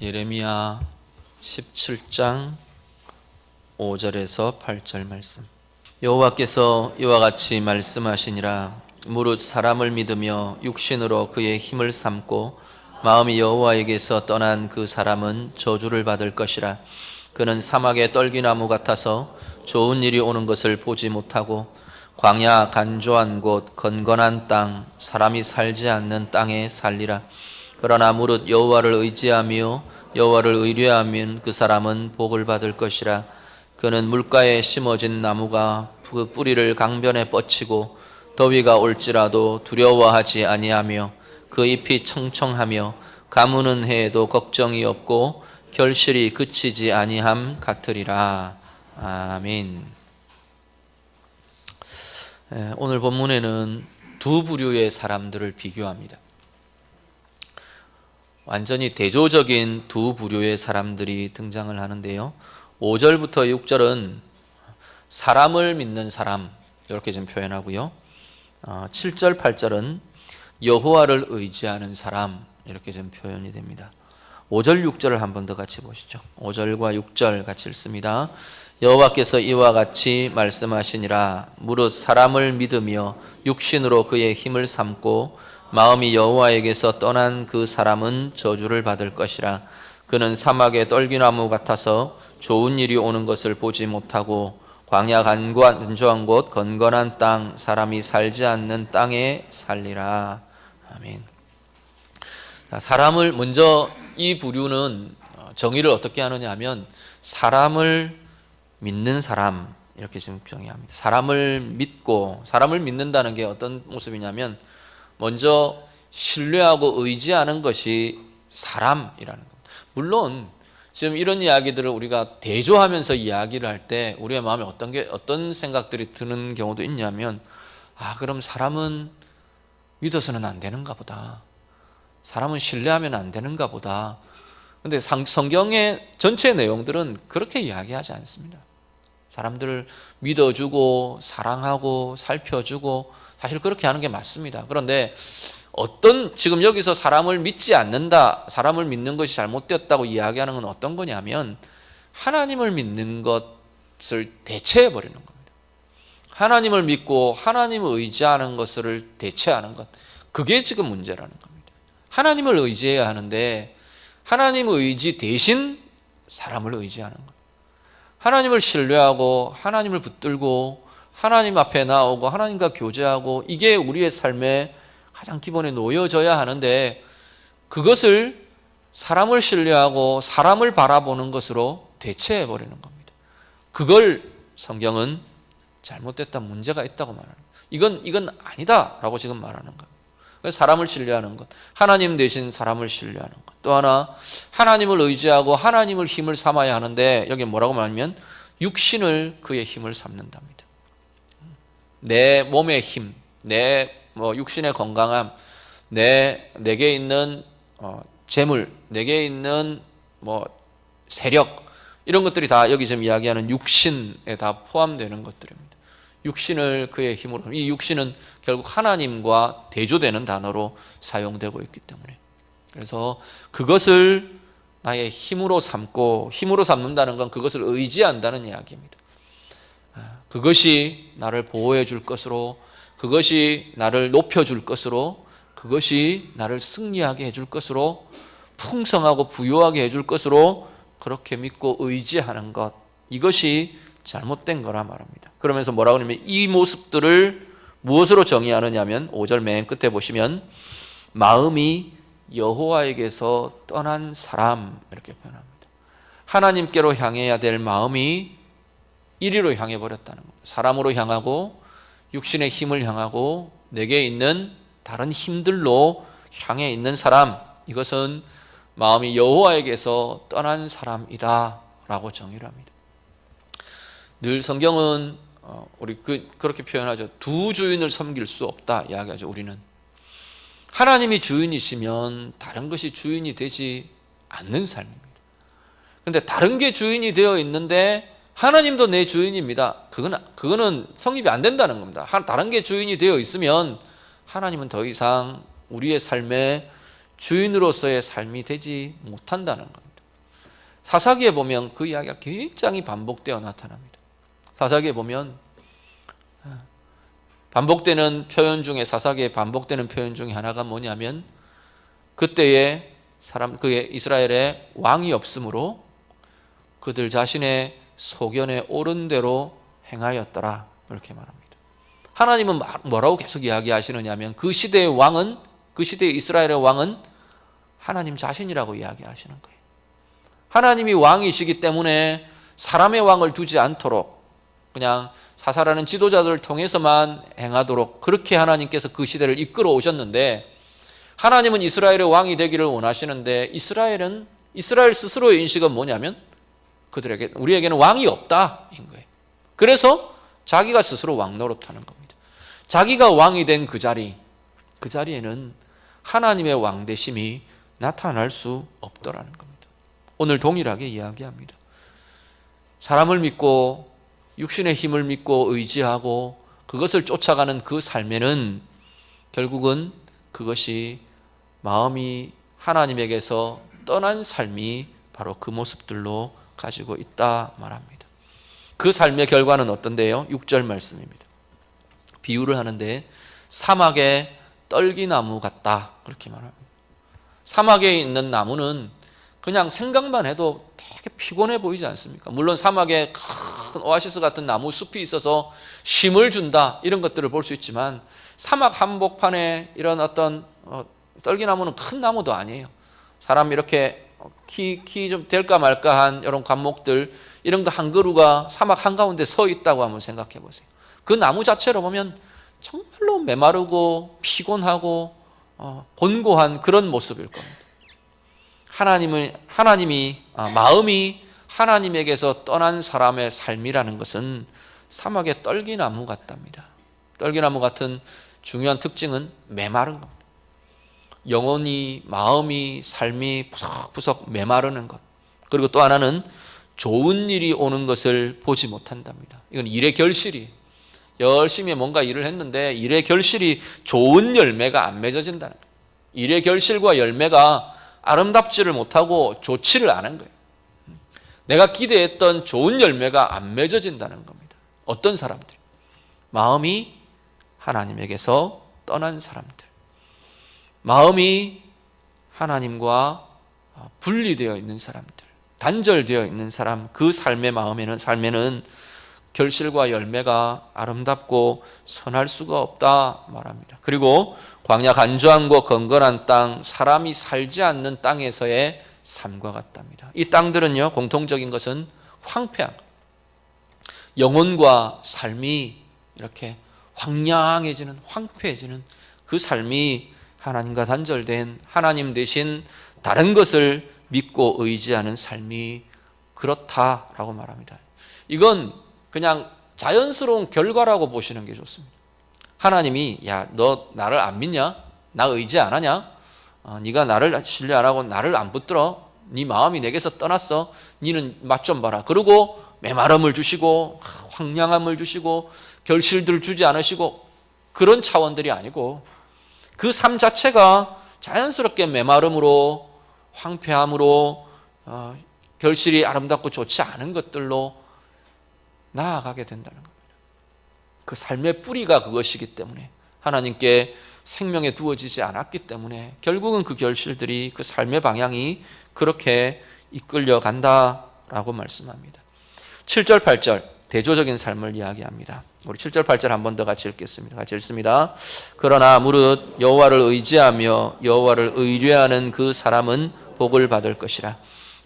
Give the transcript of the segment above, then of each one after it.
예레미야 17장 5절에서 8절 말씀. 여호와께서 이와 같이 말씀하시니라. 무릇 사람을 믿으며 육신으로 그의 힘을 삼고 마음이 여호와에게서 떠난 그 사람은 저주를 받을 것이라. 그는 사막의 떨기나무 같아서 좋은 일이 오는 것을 보지 못하고 광야 간조한 곳 건건한 땅 사람이 살지 않는 땅에 살리라. 그러나 무릇 여호와를 의지하며 여호와를 의뢰하면 그 사람은 복을 받을 것이라. 그는 물가에 심어진 나무가 그 뿌리를 강변에 뻗치고 더위가 올지라도 두려워하지 아니하며 그 잎이 청청하며 가무는 해에도 걱정이 없고 결실이 그치지 아니함 같으리라. 아멘. 오늘 본문에는 두 부류의 사람들을 비교합니다. 완전히 대조적인 두 부류의 사람들이 등장을 하는데요. 5절부터 6절은 사람을 믿는 사람 이렇게 좀 표현하고요. 7절, 8절은 여호와를 의지하는 사람 이렇게 좀 표현이 됩니다. 5절, 6절을 한 번 더 같이 보시죠. 5절과 6절 같이 읽습니다. 여호와께서 이와 같이 말씀하시니라. 무릇 사람을 믿으며 육신으로 그의 힘을 삼고 마음이 여호와에게서 떠난 그 사람은 저주를 받을 것이라. 그는 사막의 떨기나무 같아서 좋은 일이 오는 것을 보지 못하고 광야 간조한 곳 건건한 땅 사람이 살지 않는 땅에 살리라. 아멘. 사람을 먼저 이 부류는 정의를 어떻게 하느냐 하면 사람을 믿는 사람 이렇게 지금 정의합니다. 사람을 믿고 사람을 믿는다는 게 어떤 모습이냐면 먼저 신뢰하고 의지하는 것이 사람이라는 겁니다. 물론 지금 이런 이야기들을 우리가 대조하면서 이야기를 할 때 우리의 마음에 어떤 생각들이 드는 경우도 있냐면 그럼 사람은 믿어서는 안 되는가 보다. 사람은 신뢰하면 안 되는가 보다. 근데 성경의 전체 내용들은 그렇게 이야기하지 않습니다. 사람들을 믿어주고 사랑하고 살펴주고 사실 그렇게 하는 게 맞습니다. 그런데 지금 여기서 사람을 믿지 않는다, 사람을 믿는 것이 잘못되었다고 이야기하는 건 어떤 거냐면 하나님을 믿는 것을 대체해버리는 겁니다. 하나님을 믿고 하나님을 의지하는 것을 대체하는 것, 그게 지금 문제라는 겁니다. 하나님을 의지해야 하는데 하나님 의지 대신 사람을 의지하는 것, 하나님을 신뢰하고 하나님을 붙들고 하나님 앞에 나오고 하나님과 교제하고 이게 우리의 삶의 가장 기본에 놓여져야 하는데 그것을 사람을 신뢰하고 사람을 바라보는 것으로 대체해 버리는 겁니다. 그걸 성경은 잘못됐다, 문제가 있다고 말하는 거예요. 이건 아니다라고 지금 말하는 거예요. 사람을 신뢰하는 것, 하나님 대신 사람을 신뢰하는 것. 또 하나 하나님을 의지하고 하나님을 힘을 삼아야 하는데 여기 뭐라고 말하면 육신을 그의 힘을 삼는답니다. 내 몸의 힘, 내 육신의 건강함, 내게 있는 재물, 내게 있는 세력 이런 것들이 다 여기 지금 이야기하는 육신에 다 포함되는 것들입니다. 육신을 그의 힘으로, 이 육신은 결국 하나님과 대조되는 단어로 사용되고 있기 때문에 그래서 그것을 나의 힘으로 삼고 힘으로 삼는다는 건 그것을 의지한다는 이야기입니다. 그것이 나를 보호해 줄 것으로 그것이 나를 높여줄 것으로 그것이 나를 승리하게 해줄 것으로 풍성하고 부유하게 해줄 것으로 그렇게 믿고 의지하는 것, 이것이 잘못된 거라 말합니다. 그러면서 뭐라고 하냐면 이 모습들을 무엇으로 정의하느냐 하면 5절 맨 끝에 보시면 마음이 여호와에게서 떠난 사람 이렇게 표현합니다. 하나님께로 향해야 될 마음이 이리로 향해 버렸다는 겁니다. 사람으로 향하고 육신의 힘을 향하고 내게 있는 다른 힘들로 향해 있는 사람, 이것은 마음이 여호와에게서 떠난 사람이다 라고 정의를 합니다. 늘 성경은 우리 그렇게 표현하죠. 두 주인을 섬길 수 없다 이야기하죠. 우리는 하나님이 주인이시면 다른 것이 주인이 되지 않는 삶입니다. 그런데 다른 게 주인이 되어 있는데 하나님도 내 주인입니다. 그거는 성립이 안 된다는 겁니다. 다른 게 주인이 되어 있으면 하나님은 더 이상 우리의 삶의 주인으로서의 삶이 되지 못한다는 겁니다. 사사기에 보면 그 이야기가 굉장히 반복되어 나타납니다. 사사기에 보면 반복되는 표현 중에, 사사기에 반복되는 표현 중에 하나가 뭐냐면, 그때에 그의 이스라엘에 왕이 없으므로 그들 자신의 소견에 옳은 대로 행하였더라, 이렇게 말합니다. 하나님은 뭐라고 계속 이야기하시느냐 하면, 그 시대의 왕은, 그 시대의 이스라엘의 왕은 하나님 자신이라고 이야기하시는 거예요. 하나님이 왕이시기 때문에 사람의 왕을 두지 않도록 그냥 사사라는 지도자들을 통해서만 행하도록 그렇게 하나님께서 그 시대를 이끌어 오셨는데, 하나님은 이스라엘의 왕이 되기를 원하시는데, 이스라엘 스스로의 인식은 뭐냐면, 우리에게는 왕이 없다인 거예요. 그래서 자기가 스스로 왕 노릇하는 겁니다. 자기가 왕이 된 그 자리에는 하나님의 왕되심이 나타날 수 없더라는 겁니다. 오늘 동일하게 이야기합니다. 사람을 믿고 육신의 힘을 믿고 의지하고 그것을 쫓아가는 그 삶에는 결국은 그것이 마음이 하나님에게서 떠난 삶이 바로 그 모습들로 가지고 있다 말합니다. 그 삶의 결과는 어떤데요? 6절 말씀입니다. 비유를 하는데 사막의 떨기나무 같다, 그렇게 말합니다. 사막에 있는 나무는 그냥 생각만 해도 되게 피곤해 보이지 않습니까? 물론 사막에 큰 오아시스 같은 나무 숲이 있어서 쉼을 준다, 이런 것들을 볼 수 있지만, 사막 한복판에 이런 어떤 떨기나무는 큰 나무도 아니에요. 사람 이렇게 키 좀 될까 말까한 이런 관목들, 이런 거 한 그루가 사막 한가운데 서 있다고 한번 생각해 보세요. 그 나무 자체로 보면 정말로 메마르고 피곤하고 곤고한 그런 모습일 겁니다. 마음이 하나님에게서 떠난 사람의 삶이라는 것은 사막의 떨기나무 같답니다. 떨기나무 같은 중요한 특징은 메마른 겁니다. 영혼이, 마음이, 삶이 부석부석 메마르는 것. 그리고 또 하나는 좋은 일이 오는 것을 보지 못한답니다. 이건 일의 결실이에요. 열심히 뭔가 일을 했는데 일의 결실이 좋은 열매가 안 맺어진다는 거예요. 일의 결실과 열매가 아름답지를 못하고 좋지를 않은 거예요. 내가 기대했던 좋은 열매가 안 맺어진다는 겁니다. 어떤 사람들? 마음이 하나님에게서 떠난 사람들, 마음이 하나님과 분리되어 있는 사람들, 단절되어 있는 사람, 그 삶에는 결실과 열매가 아름답고 선할 수가 없다 말합니다. 그리고 광야 간조한 곳 건건한 땅, 사람이 살지 않는 땅에서의 삶과 같답니다. 이 땅들은요, 공통적인 것은 황폐한, 영혼과 삶이 이렇게 황량해지는, 황폐해지는 그 삶이 하나님과 단절된, 하나님 대신 다른 것을 믿고 의지하는 삶이 그렇다라고 말합니다. 이건 그냥 자연스러운 결과라고 보시는 게 좋습니다. 하나님이, 야, 너 나를 안 믿냐? 나 의지 안 하냐? 네가 나를 신뢰 안 하고 나를 안 붙들어? 네 마음이 내게서 떠났어? 네는 맛 좀 봐라. 그리고 메마름을 주시고 황량함을 주시고 결실들을 주지 않으시고, 그런 차원들이 아니고 그 삶 자체가 자연스럽게 메마름으로, 황폐함으로, 결실이 아름답고 좋지 않은 것들로 나아가게 된다는 겁니다. 그 삶의 뿌리가 그것이기 때문에, 하나님께 생명에 두어지지 않았기 때문에 결국은 그 결실들이, 그 삶의 방향이 그렇게 이끌려 간다라고 말씀합니다. 7절 8절 대조적인 삶을 이야기합니다. 우리 7절 8절 한 번 더 같이 읽겠습니다. 같이 읽습니다. 그러나 무릇 여호와를 의지하며 여호와를 의뢰하는 그 사람은 복을 받을 것이라.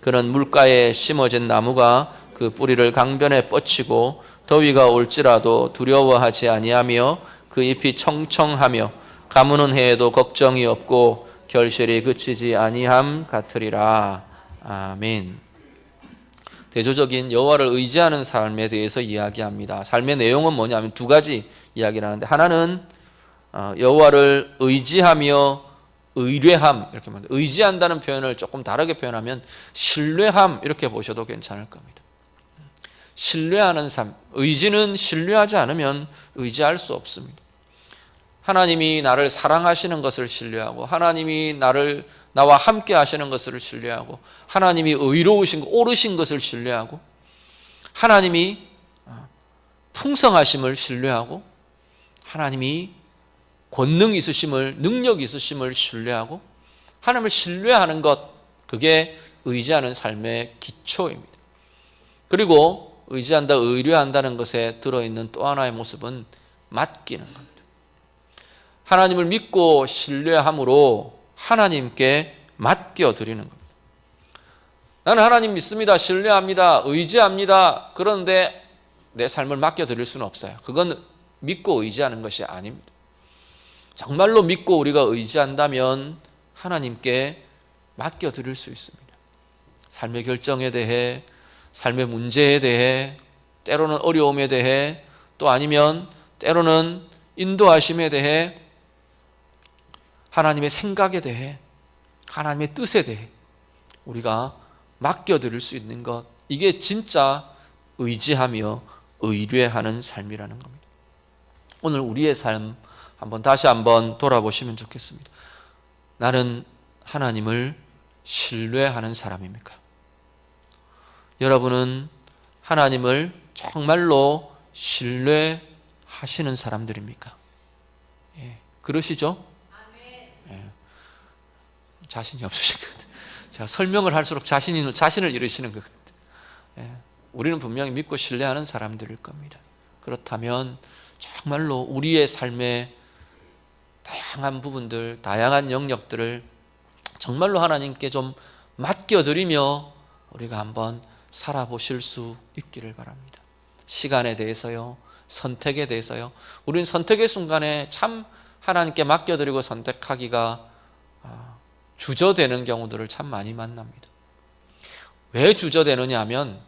그는 물가에 심어진 나무가 그 뿌리를 강변에 뻗치고 더위가 올지라도 두려워하지 아니하며 그 잎이 청청하며 가무는 해에도 걱정이 없고 결실이 그치지 아니함 같으리라. 아멘. 대조적인 여호와를 의지하는 삶에 대해서 이야기합니다. 삶의 내용은 뭐냐면 두 가지 이야기를 하는데, 하나는 여호와를 의지하며 의뢰함, 이렇게 말합니다. 의지한다는 표현을 조금 다르게 표현하면 신뢰함, 이렇게 보셔도 괜찮을 겁니다. 신뢰하는 삶, 의지는 신뢰하지 않으면 의지할 수 없습니다. 하나님이 나를 사랑하시는 것을 신뢰하고, 하나님이 나를 나와 함께 하시는 것을 신뢰하고, 하나님이 의로우신 것, 옳으신 것을 신뢰하고, 하나님이 풍성하심을 신뢰하고, 하나님이 권능 있으심을, 능력 있으심을 신뢰하고, 하나님을 신뢰하는 것, 그게 의지하는 삶의 기초입니다. 그리고 의지한다, 의뢰한다는 것에 들어있는 또 하나의 모습은 맡기는 겁니다. 하나님을 믿고 신뢰함으로 하나님께 맡겨드리는 겁니다. 나는 하나님 믿습니다, 신뢰합니다, 의지합니다. 그런데 내 삶을 맡겨드릴 수는 없어요. 그건 믿고 의지하는 것이 아닙니다. 정말로 믿고 우리가 의지한다면 하나님께 맡겨드릴 수 있습니다. 삶의 결정에 대해, 삶의 문제에 대해, 때로는 어려움에 대해, 또 아니면 때로는 인도하심에 대해, 하나님의 생각에 대해, 하나님의 뜻에 대해 우리가 맡겨드릴 수 있는 것, 이게 진짜 의지하며 의뢰하는 삶이라는 겁니다. 오늘 우리의 삶 다시 한번 돌아보시면 좋겠습니다. 나는 하나님을 신뢰하는 사람입니까? 여러분은 하나님을 정말로 신뢰하시는 사람들입니까? 그러시죠? 자신이 없으신 것 같아요. 제가 설명을 할수록 자신을 잃으시는 것 같아요. 우리는 분명히 믿고 신뢰하는 사람들일 겁니다. 그렇다면 정말로 우리의 삶의 다양한 부분들, 다양한 영역들을 정말로 하나님께 좀 맡겨드리며 우리가 한번 살아보실 수 있기를 바랍니다. 시간에 대해서요, 선택에 대해서요. 우리는 선택의 순간에 참 하나님께 맡겨드리고 선택하기가 주저되는 경우들을 참 많이 만납니다. 왜 주저되느냐 하면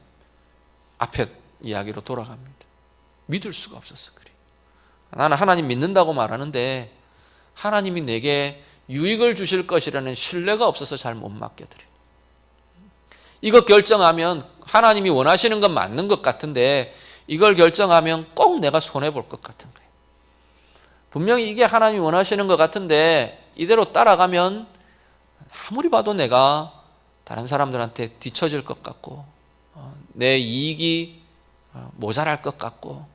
앞에 이야기로 돌아갑니다. 믿을 수가 없었어. 그래. 나는 하나님 믿는다고 말하는데 하나님이 내게 유익을 주실 것이라는 신뢰가 없어서 잘 못 맡겨드려요. 이거 결정하면 하나님이 원하시는 건 맞는 것 같은데 이걸 결정하면 꼭 내가 손해볼 것 같은 거예요. 분명히 이게 하나님이 원하시는 것 같은데 이대로 따라가면 아무리 봐도 내가 다른 사람들한테 뒤처질 것 같고 내 이익이 모자랄 것 같고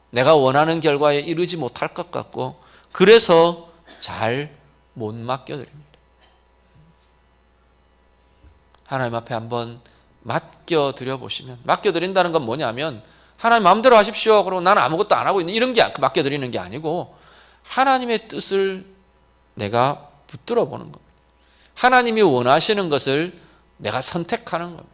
내가 원하는 결과에 이르지 못할 것 같고 그래서 잘 못 맡겨드립니다. 하나님 앞에 한번 맡겨드려 보시면, 맡겨드린다는 건 뭐냐면 하나님 마음대로 하십시오 그러고 나는 아무것도 안 하고 있는 이런 게 맡겨드리는 게 아니고 하나님의 뜻을 내가 붙들어 보는 겁니다. 하나님이 원하시는 것을 내가 선택하는 겁니다.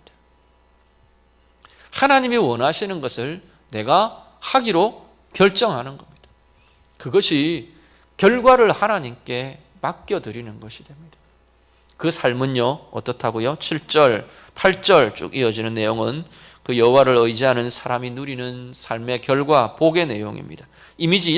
하나님이 원하시는 것을 내가 하기로 결정하는 겁니다. 그것이 결과를 하나님께 맡겨드리는 것이 됩니다. 그 삶은요 어떻다고요? 7절, 8절 쭉 이어지는 내용은 그 여호와를 의지하는 사람이 누리는 삶의 결과, 복의 내용입니다.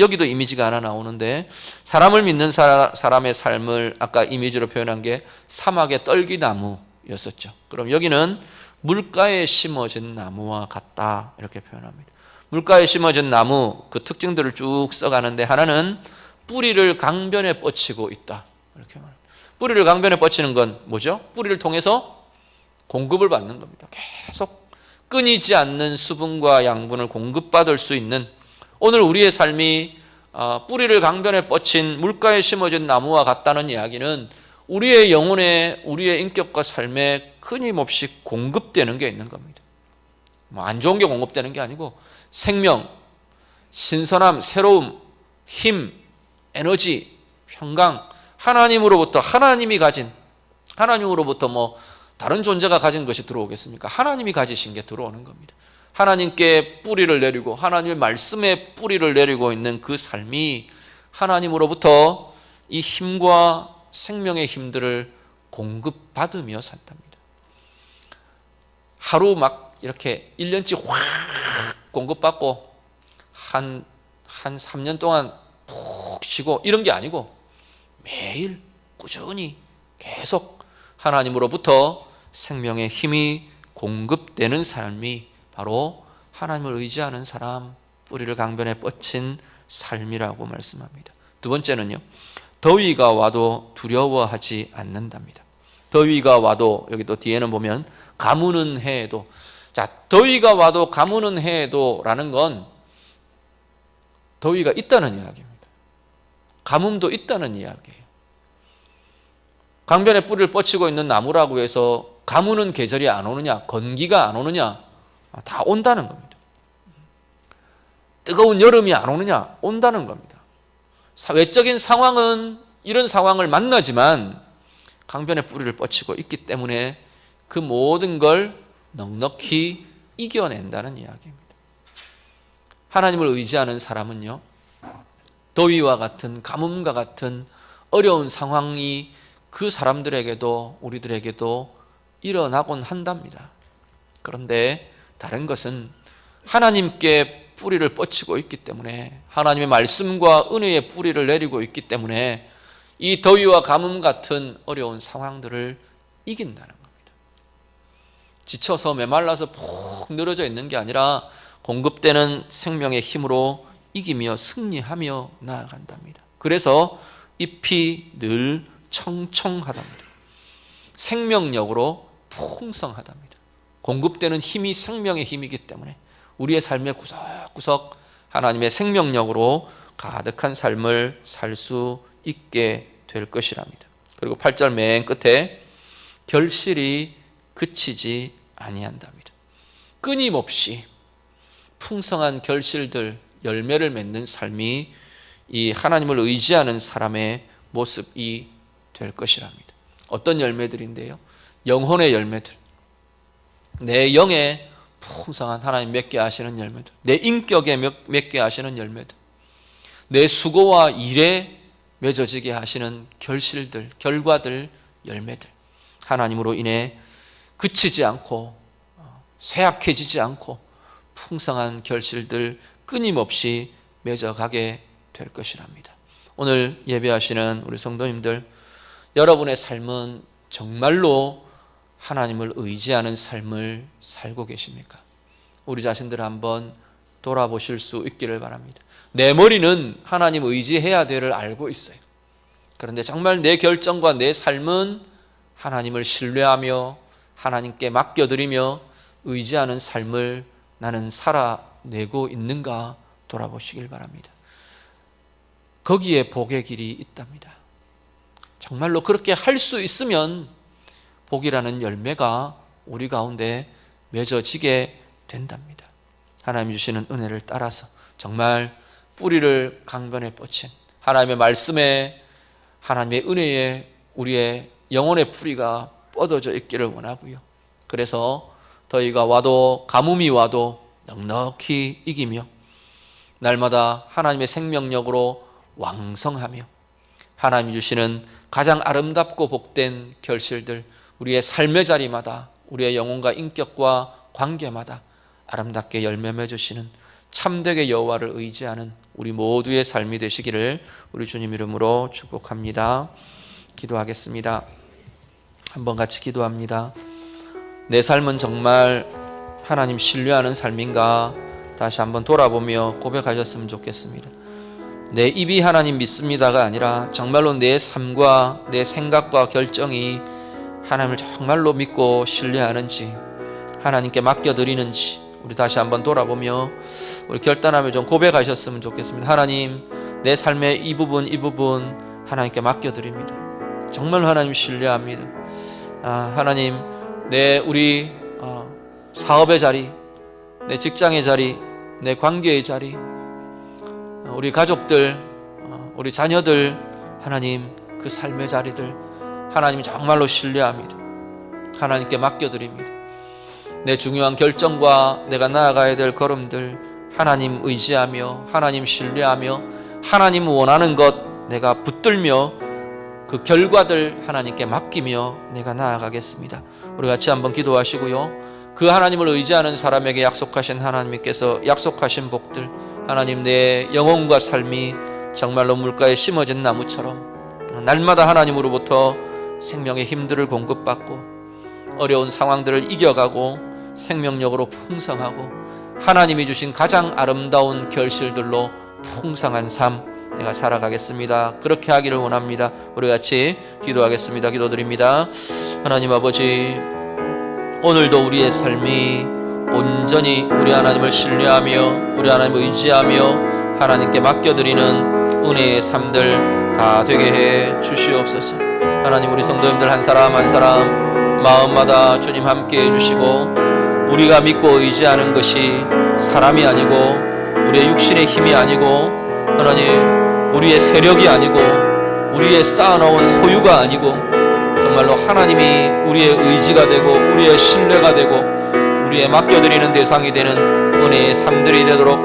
여기도 이미지가 하나 나오는데 사람을 믿는 사람의 삶을 아까 이미지로 표현한 게 사막의 떨기나무였었죠. 그럼 여기는 물가에 심어진 나무와 같다 이렇게 표현합니다. 물가에 심어진 나무 그 특징들을 쭉 써가는데 하나는 뿌리를 강변에 뻗치고 있다 이렇게 말합니다. 뿌리를 강변에 뻗치는 건 뭐죠? 뿌리를 통해서 공급을 받는 겁니다. 계속 끊이지 않는 수분과 양분을 공급받을 수 있는, 오늘 우리의 삶이 뿌리를 강변에 뻗친 물가에 심어진 나무와 같다는 이야기는 우리의 영혼에, 우리의 인격과 삶에 끊임없이 공급되는 게 있는 겁니다. 안 좋은 게 공급되는 게 아니고 생명, 신선함, 새로움, 힘, 에너지, 평강, 하나님으로부터 하나님으로부터 다른 존재가 가진 것이 들어오겠습니까? 하나님이 가지신 게 들어오는 겁니다. 하나님께 뿌리를 내리고 하나님의 말씀에 뿌리를 내리고 있는 그 삶이 하나님으로부터 이 힘과 생명의 힘들을 공급받으며 산답니다. 하루 막 이렇게 1년치 확 공급받고 한 3년 동안 푹 쉬고 이런 게 아니고 매일 꾸준히 계속 하나님으로부터 생명의 힘이 공급되는 삶이 바로 하나님을 의지하는 사람, 뿌리를 강변에 뻗친 삶이라고 말씀합니다. 두 번째는요, 더위가 와도 두려워하지 않는답니다. 더위가 와도, 여기 또 뒤에는 보면 가무는 해에도. 자, 더위가 와도 가무는 해에도 라는 건 더위가 있다는 이야기입니다. 가뭄도 있다는 이야기예요. 강변에 뿌리를 뻗치고 있는 나무라고 해서 가무는 계절이 안 오느냐, 건기가 안 오느냐, 다 온다는 겁니다. 뜨거운 여름이 안 오느냐, 온다는 겁니다. 외적인 상황은 이런 상황을 만나지만 강변에 뿌리를 뻗치고 있기 때문에 그 모든 걸 넉넉히 이겨낸다는 이야기입니다. 하나님을 의지하는 사람은요, 더위와 같은, 가뭄과 같은 어려운 상황이 그 사람들에게도 우리들에게도 일어나곤 한답니다. 그런데 다른 것은 하나님께 뿌리를 뻗치고 있기 때문에, 하나님의 말씀과 은혜의 뿌리를 내리고 있기 때문에 이 더위와 가뭄 같은 어려운 상황들을 이긴다는 겁니다. 지쳐서 메말라서 푹 늘어져 있는 게 아니라 공급되는 생명의 힘으로 이기며 승리하며 나아간답니다. 그래서 잎이 늘 청청하답니다. 생명력으로 풍성하답니다. 공급되는 힘이 생명의 힘이기 때문에 우리의 삶의 구석구석 하나님의 생명력으로 가득한 삶을 살 수 있게 될 것이랍니다. 그리고 8절 맨 끝에 결실이 그치지 아니한답니다. 끊임없이 풍성한 결실들, 열매를 맺는 삶이 이 하나님을 의지하는 사람의 모습이 될 것이랍니다. 어떤 열매들인데요? 영혼의 열매들, 내 영에 풍성한 하나님 맺게 하시는 열매들, 내 인격에 맺게 하시는 열매들, 내 수고와 일에 맺어지게 하시는 결실들, 결과들, 열매들, 하나님으로 인해 그치지 않고 쇠약해지지 않고 풍성한 결실들 끊임없이 맺어가게 될 것이랍니다. 오늘 예배하시는 우리 성도님들, 여러분의 삶은 정말로 하나님을 의지하는 삶을 살고 계십니까? 우리 자신들 한번 돌아보실 수 있기를 바랍니다. 내 머리는 하나님 의지해야 될을 알고 있어요. 그런데 정말 내 결정과 내 삶은 하나님을 신뢰하며 하나님께 맡겨드리며 의지하는 삶을 나는 살아내고 있는가 돌아보시길 바랍니다. 거기에 복의 길이 있답니다. 정말로 그렇게 할 수 있으면 복이라는 열매가 우리 가운데 맺어지게 된답니다. 하나님 주시는 은혜를 따라서 정말 뿌리를 강변에 뻗친 하나님의 말씀에, 하나님의 은혜에 우리의 영혼의 뿌리가 뻗어져 있기를 원하고요. 그래서 더위가 와도 가뭄이 와도 넉넉히 이기며 날마다 하나님의 생명력으로 왕성하며 하나님이 주시는 가장 아름답고 복된 결실들, 우리의 삶의 자리마다, 우리의 영혼과 인격과 관계마다 아름답게 열매 맺으시는 참되게 여호와를 의지하는 우리 모두의 삶이 되시기를 우리 주님 이름으로 축복합니다. 기도하겠습니다. 한번 같이 기도합니다. 내 삶은 정말 하나님 신뢰하는 삶인가 다시 한번 돌아보며 고백하셨으면 좋겠습니다. 내 입이 하나님 믿습니다가 아니라 정말로 내 삶과 내 생각과 결정이 하나님을 정말로 믿고 신뢰하는지, 하나님께 맡겨드리는지 우리 다시 한번 돌아보며 우리 결단하며 좀 고백하셨으면 좋겠습니다. 하나님, 내 삶의 이 부분 하나님께 맡겨드립니다. 정말 하나님 신뢰합니다. 하나님, 우리 사업의 자리, 내 직장의 자리, 내 관계의 자리, 우리 가족들, 우리 자녀들, 하나님 그 삶의 자리들 하나님 정말로 신뢰합니다. 하나님께 맡겨드립니다. 내 중요한 결정과 내가 나아가야 될 걸음들 하나님 의지하며 하나님 신뢰하며 하나님 원하는 것 내가 붙들며 그 결과들 하나님께 맡기며 내가 나아가겠습니다. 우리 같이 한번 기도하시고요. 그 하나님을 의지하는 사람에게 약속하신 하나님께서 약속하신 복들, 하나님 내 영혼과 삶이 정말로 물가에 심어진 나무처럼 날마다 하나님으로부터 생명의 힘들을 공급받고 어려운 상황들을 이겨가고 생명력으로 풍성하고 하나님이 주신 가장 아름다운 결실들로 풍성한 삶 내가 살아가겠습니다. 그렇게 하기를 원합니다. 우리 같이 기도하겠습니다. 기도드립니다. 하나님 아버지, 오늘도 우리의 삶이 온전히 우리 하나님을 신뢰하며 우리 하나님을 의지하며 하나님께 맡겨드리는 은혜의 삶들 다 되게 해 주시옵소서. 하나님, 우리 성도님들 한 사람 한 사람 마음마다 주님 함께 해주시고, 우리가 믿고 의지하는 것이 사람이 아니고 우리의 육신의 힘이 아니고 하나님 우리의 세력이 아니고 우리의 쌓아놓은 소유가 아니고 정말로 하나님이 우리의 의지가 되고 우리의 신뢰가 되고 우리의 맡겨드리는 대상이 되는 은혜의 삶들이 되도록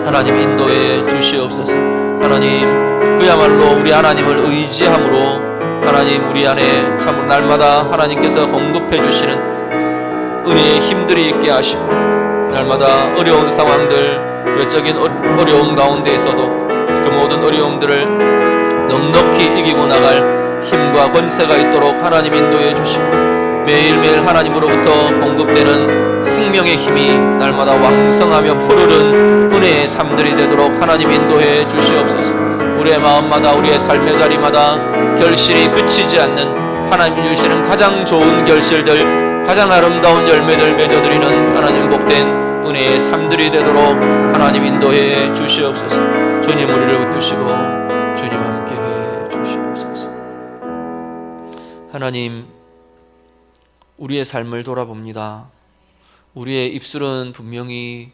하나님 인도해 주시옵소서. 하나님, 그야말로 우리 하나님을 의지함으로 하나님 우리 안에 참 날마다 하나님께서 공급해 주시는 은혜의 힘들이 있게 하시고, 날마다 어려운 상황들, 외적인 어려움 가운데에서도 그 모든 어려움들을 넉넉히 이기고 나갈 힘과 권세가 있도록 하나님 인도해 주시고, 매일매일 하나님으로부터 공급되는 생명의 힘이 날마다 왕성하며 푸르른 은혜의 삶들이 되도록 하나님 인도해 주시옵소서. 우리의 마음마다 우리의 삶의 자리마다 결실이 그치지 않는 하나님이 주시는 가장 좋은 결실들, 가장 아름다운 열매들 맺어드리는 하나님 복된 은혜의 삶들이 되도록 하나님 인도해 주시옵소서. 주님, 우리를 붙드시고 주님 함께해 주시옵소서. 하나님, 우리의 삶을 돌아봅니다. 우리의 입술은 분명히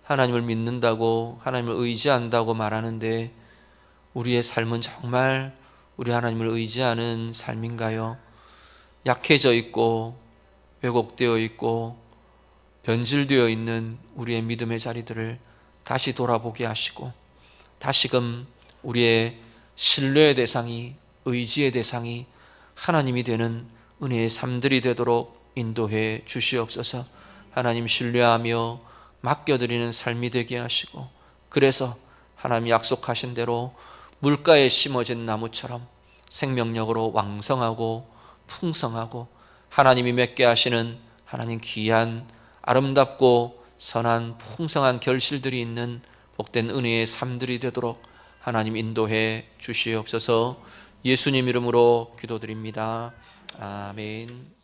하나님을 믿는다고 하나님을 의지한다고 말하는데, 우리의 삶은 정말 우리 하나님을 의지하는 삶인가요? 약해져 있고 왜곡되어 있고 변질되어 있는 우리의 믿음의 자리들을 다시 돌아보게 하시고, 다시금 우리의 신뢰의 대상이, 의지의 대상이 하나님이 되는 은혜의 삶들이 되도록 인도해 주시옵소서. 하나님 신뢰하며 맡겨드리는 삶이 되게 하시고, 그래서 하나님 약속하신 대로 물가에 심어진 나무처럼 생명력으로 왕성하고 풍성하고 하나님이 맺게 하시는 하나님 귀한 아름답고 선한 풍성한 결실들이 있는 복된 은혜의 삶들이 되도록 하나님 인도해 주시옵소서. 예수님 이름으로 기도드립니다. 아멘.